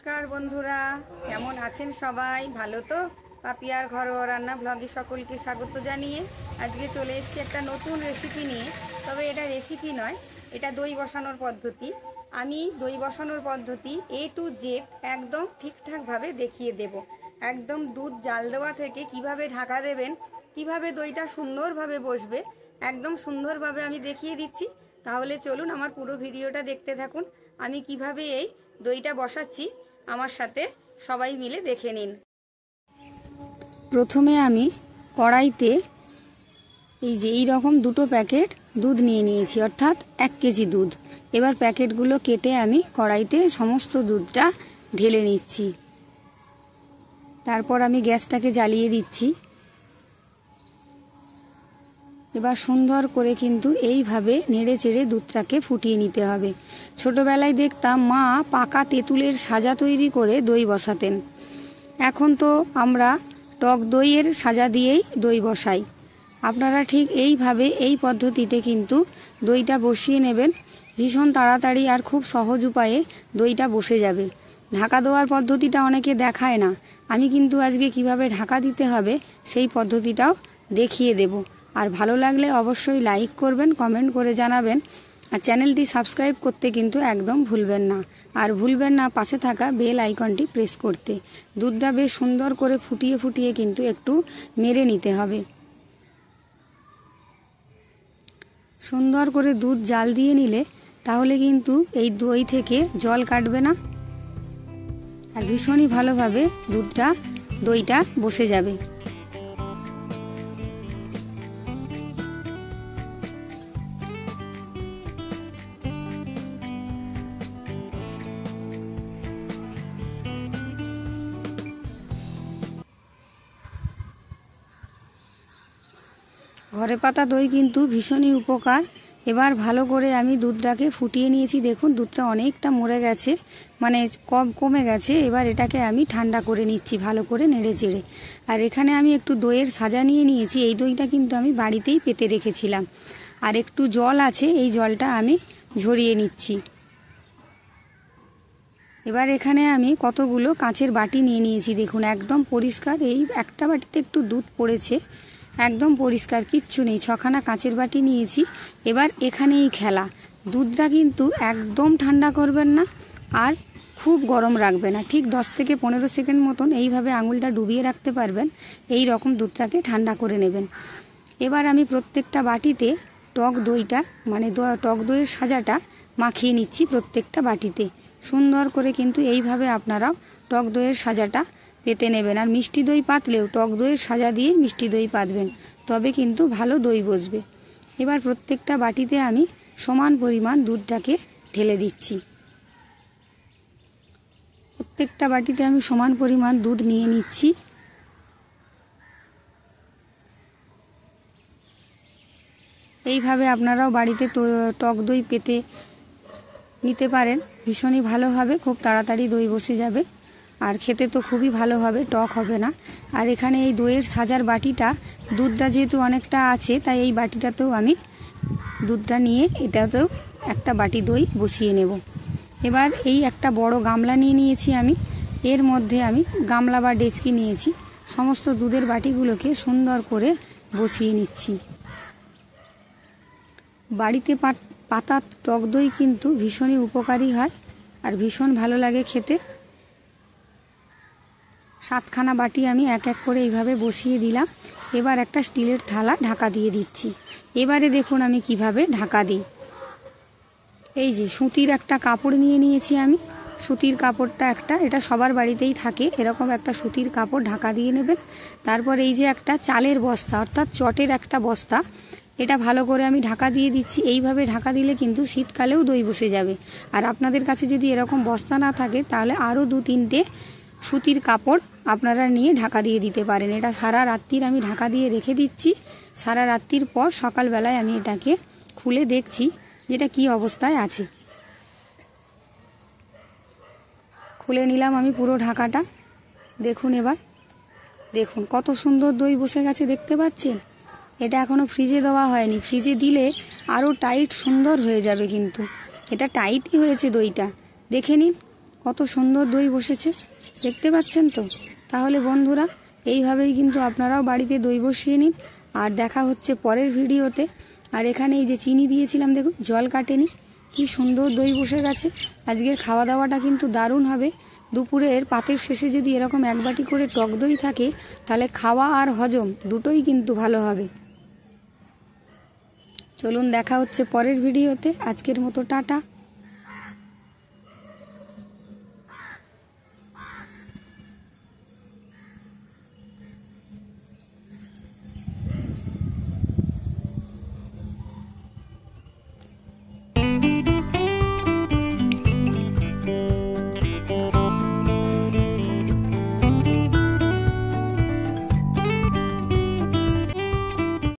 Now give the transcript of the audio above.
নমস্কার বন্ধুরা, কেমন আছেন সবাই? ভালো তো? পাপিয়ার ঘরোয়া রান্না ব্লগে সকলকে স্বাগত জানিয়ে আজকে চলে এসেছি একটা নতুন রেসিপি নিয়ে। তবে এটা রেসিপি নয়, এটা দই বসানোর পদ্ধতি। আমি দই বসানোর পদ্ধতি A to Z একদম ঠিকঠাকভাবে দেখিয়ে দেব। একদম দুধ জাল দেওয়া থেকে কিভাবে ঢাকা দেবেন, কিভাবে দইটা সুন্দরভাবে বসবে, একদম সুন্দরভাবে আমি দেখিয়ে দিচ্ছি। তাহলে চলুন আমার পুরো ভিডিওটা দেখতে থাকুন। আমি কিভাবে এই দইটা বসাচ্ছি আমার সাথে সবাই মিলে দেখে নিন। প্রথমে আমি কড়াইতে এই রকম দুটো প্যাকেট দুধ নিয়ে নিয়েছি, অর্থাৎ 1 কেজি দুধ। এবার প্যাকেটগুলো কেটে আমি কড়াইতে সমস্ত দুধটা ঢেলে নিচ্ছি। তারপর আমি গ্যাসটাকে জ্বালিয়ে দিচ্ছি। এবার সুন্দর করে কিন্তু এইভাবে নেড়ে চেড়ে দুধটাকে ফুটিয়ে নিতে হবে। ছোটবেলায় দেখতাম মা পাকা তেঁতুলের সাজা তৈরি করে দই বসাতেন। এখন তো আমরা টক দইয়ের সাজা দিয়েই দই বসাই। আপনারা ঠিক এইভাবে এই পদ্ধতিতে কিন্তু দইটা বসিয়ে নেবেন। ভীষণ তাড়াতাড়ি আর খুব সহজ উপায়ে দইটা বসে যাবে। ঢাকা দেওয়ার পদ্ধতিটা অনেকে দেখায় না, আমি কিন্তু আজকে কিভাবে ঢাকা দিতে হবে সেই পদ্ধতিটাও দেখিয়ে দেব। আর ভালো লাগলে অবশ্যই লাইক করবেন, কমেন্ট করে জানাবেন। আর চ্যানেলটি সাবস্ক্রাইব করতে কিন্তু একদম ভুলবেন না। আর ভুলবেন না পাশে থাকা বেল আইকনটি প্রেস করতে। দুধটা বেশ সুন্দর করে ফুটিয়ে ফুটিয়ে কিন্তু একটু মেরে নিতে হবে। সুন্দর করে দুধ জাল দিয়ে নিলে তাহলে কিন্তু এই দই থেকে জল কাটবে না, আর ভীষণই ভালোভাবে দইটা বসে যাবে। ঘরে পাতা দই কিন্তু ভীষণই উপকার। এবার ভালো করে আমি দুধটাকে ফুটিয়ে নিয়েছি। দেখুন দুধটা অনেকটা মরে গেছে, মানে কমে গেছে। এবার এটাকে আমি ঠান্ডা করে নিচ্ছি ভালো করে নেড়ে চেড়ে। আর এখানে আমি একটু দইয়ের সাজা নিয়ে নিয়েছি। এই দইটা কিন্তু আমি বাড়িতেই পেতে রেখেছিলাম। আর একটু জল আছে, এই জলটা আমি ঝরিয়ে নিচ্ছি। এবার এখানে আমি কতগুলো কাঁচের বাটি নিয়ে নিয়েছি। দেখুন একদম পরিষ্কার। এই একটা বাটিতে একটু দুধ পড়েছে, একদম পরিষ্কার, কিচ্ছু নেই। 6খানা কাঁচের বাটি নিয়েছি। এবার এখানেই খেলা, দুধটা কিন্তু একদম ঠান্ডা করবেন না আর খুব গরম রাখবে না। ঠিক 10 থেকে 15 সেকেন্ড মতন এইভাবে আঙুলটা ডুবিয়ে রাখতে পারবেন। এই রকম দুধটাকে ঠান্ডা করে নেবেন। এবার আমি প্রত্যেকটা বাটিতে টক দইটা, মানে টক দইয়ের সাজাটা মাখিয়ে নিচ্ছি প্রত্যেকটা বাটিতে। সুন্দর করে কিন্তু এইভাবে আপনারাও টক দইয়ের সাজাটা পেতে নেবেন। আর মিষ্টি দই পাতলেও টক দইয়ের সাজা দিয়ে মিষ্টি দই পাতবেন, তবে কিন্তু ভালো দই বসবে। এবার প্রত্যেকটা বাটিতে আমি সমান পরিমাণ দুধটাকে ঢেলে দিচ্ছি। প্রত্যেকটা বাটিতে আমি সমান পরিমাণ দুধ নিয়ে নিচ্ছি। এইভাবে আপনারাও বাড়িতে টক দই পেতে নিতে পারেন। ভীষণই ভালো হবে, খুব তাড়াতাড়ি দই বসে যাবে। আর খেতে তো খুবই ভালো হবে, টক হবে না। আর এখানে এই দইয়ের সাজার বাটিটা, দুধটা যেহেতু অনেকটা আছে, তাই এই বাটিটাতেও আমি দুধটা নিয়ে এটাতেও একটা বাটি দই বসিয়ে নেব। এবার এই একটা বড় গামলা নিয়ে নিয়েছি আমি। এর মধ্যে আমি গামলা বা ডেচকি নিয়েছি। সমস্ত দুধের বাটিগুলোকে সুন্দর করে বসিয়ে নিচ্ছি। বাড়িতে পাতা টক দই কিন্তু ভীষণই উপকারী হয় আর ভীষণ ভালো লাগে খেতে। 7খানা বাটি আমি এক এক করে এইভাবে বসিয়ে দিলাম। এবার একটা স্টিলের থালা ঢাকা দিয়ে দিচ্ছি। এবারে দেখুন আমি কিভাবে ঢাকা দিই। এই যে সুতির একটা কাপড় নিয়ে নিয়েছি আমি। সুতির কাপড়টা এটা সবার বাড়িতেই থাকে, এরকম একটা সুতির কাপড় ঢাকা দিয়ে নেবেন। তারপর এই যে একটা চালের বস্তা, অর্থাৎ চটের একটা বস্তা, এটা ভালো করে আমি ঢাকা দিয়ে দিচ্ছি। এইভাবে ঢাকা দিলে কিন্তু শীতকালেও দই বসে যাবে। আর আপনাদের কাছে যদি এরকম বস্তা না থাকে তাহলে আরও 2-3টে সুতির কাপড় আপনারা নিয়ে ঢাকা দিয়ে দিতে পারেন। এটা সারা রাত্রির আমি ঢাকা দিয়ে রেখে দিচ্ছি। সারা রাত্রির পর সকালবেলায় আমি এটাকে খুলে দেখছি যেটা কি অবস্থায় আছে। খুলে নিলাম আমি পুরো ঢাকাটা। দেখুন এবার দেখুন কত সুন্দর দই বসে গেছে, দেখতে পাচ্ছেন? এটা এখনও ফ্রিজে দেওয়া হয়নি। ফ্রিজে দিলে আরও টাইট সুন্দর হয়ে যাবে, কিন্তু এটা টাইটই হয়েছে দইটা। দেখে নিন কত সুন্দর দই বসেছে, দেখতে পাচ্ছেন তো? তাহলে বন্ধুরা, এইভাবেই কিন্তু আপনারাও বাড়িতে দই বসিয়ে নিন। আর দেখা হচ্ছে পরের ভিডিওতে। আর এখানে এই যে চিনি দিয়েছিলাম, দেখুন জল কাটেনি, কি সুন্দর দই বসে গেছে। আজকের খাওয়া দাওয়াটা কিন্তু দারুণ হবে। দুপুরের পাতের শেষে যদি এরকম এক বাটি করে টক দই থাকে, তাহলে খাওয়া আর হজম দুটোই কিন্তু ভালো হবে। চলুন দেখা হচ্ছে পরের ভিডিওতে। আজকের মতো টাটা।